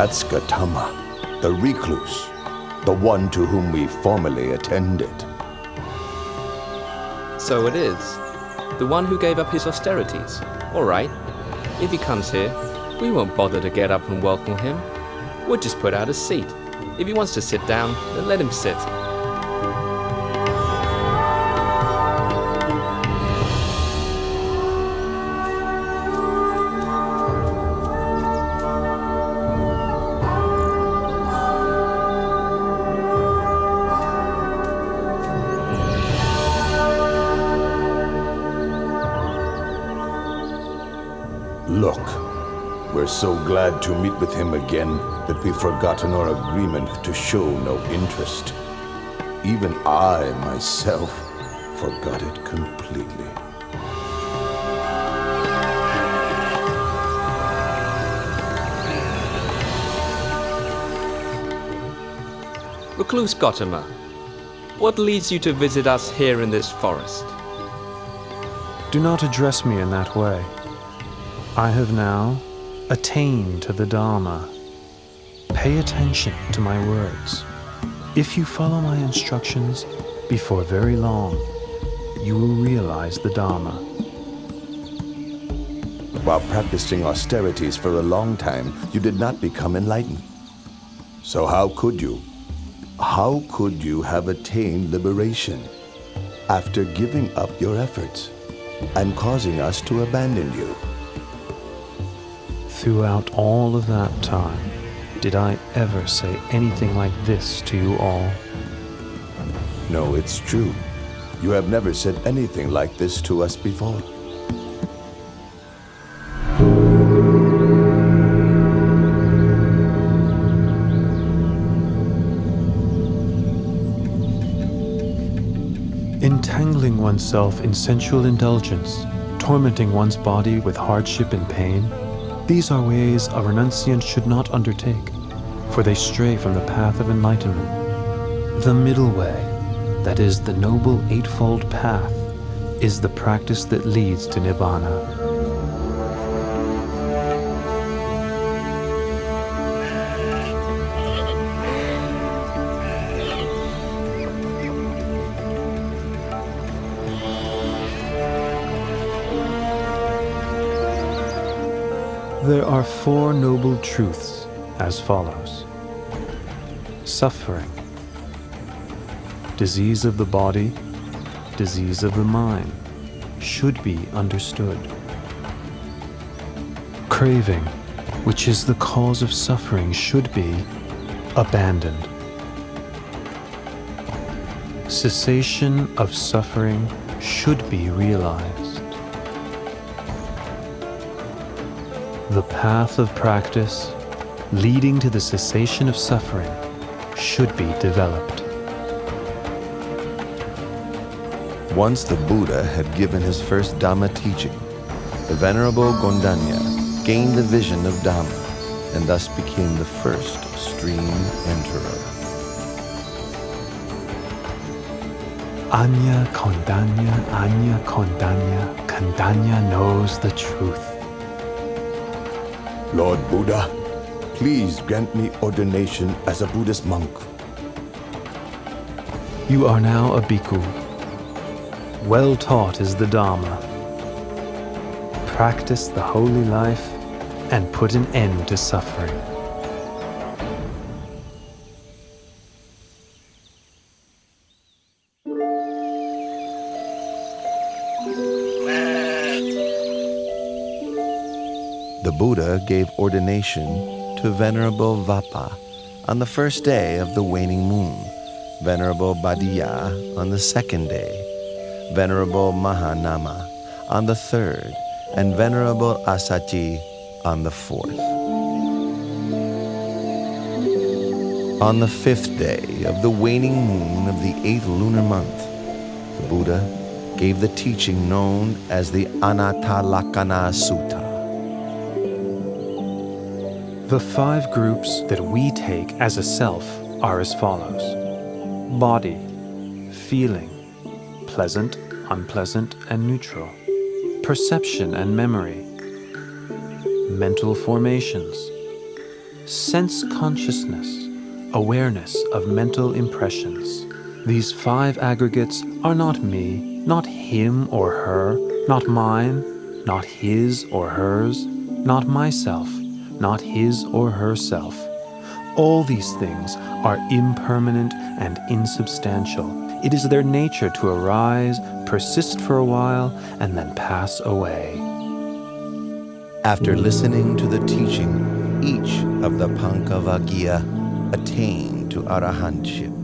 That's Gautama, the recluse, the one to whom we formerly attended. So it is. The one who gave up his austerities. All right. If he comes here, we won't bother to get up and welcome him. We'll just put out a seat. If he wants to sit down, then let him sit. Look, we're so glad to meet with him again that we've forgotten our agreement to show no interest. Even I, myself, forgot it completely. Recluse Gautama, what leads you to visit us here in this forest? Do not address me in that way. I have now attained to the Dharma. Pay attention to my words. If you follow my instructions, before very long, you will realize the Dharma. While practicing austerities for a long time, you did not become enlightened. So how could you? How could you have attained liberation after giving up your efforts and causing us to abandon you? Throughout all of that time, did I ever say anything like this to you all? No, it's true. You have never said anything like this to us before. Entangling oneself in sensual indulgence, tormenting one's body with hardship and pain, these are ways a renunciant should not undertake, for they stray from the path of enlightenment. The middle way, that is the noble eightfold path, is the practice that leads to Nibbana. There are four noble truths as follows. Suffering, disease of the body, disease of the mind, should be understood. Craving, which is the cause of suffering, should be abandoned. Cessation of suffering should be realized. The path of practice leading to the cessation of suffering should be developed. Once the Buddha had given his first Dhamma teaching, the Venerable Gondanya gained the vision of Dhamma and thus became the first stream enterer. Anya Kondanya knows the truth. Lord Buddha, please grant me ordination as a Buddhist monk. You are now a bhikkhu. Well taught is the Dharma. Practice the holy life and put an end to suffering. The Buddha gave ordination to Venerable Vappa on the first day of the waning moon, Venerable Bhaddiya on the second day, Venerable Mahanama on the third, and Venerable Assaji on the fourth. On the fifth day of the waning moon of the 8th lunar month, the Buddha gave the teaching known as the Anattalakkhana Sutta. The 5 groups that we take as a self are as follows: body, feeling, pleasant, unpleasant, and neutral, perception and memory, mental formations, sense consciousness, awareness of mental impressions. These 5 aggregates are not me, not him or her, not mine, not his or hers, not myself, not his or herself. All these things are impermanent and insubstantial. It is their nature to arise, persist for a while, and then pass away. After listening to the teaching, each of the Pankavaggiya attained to arahantship.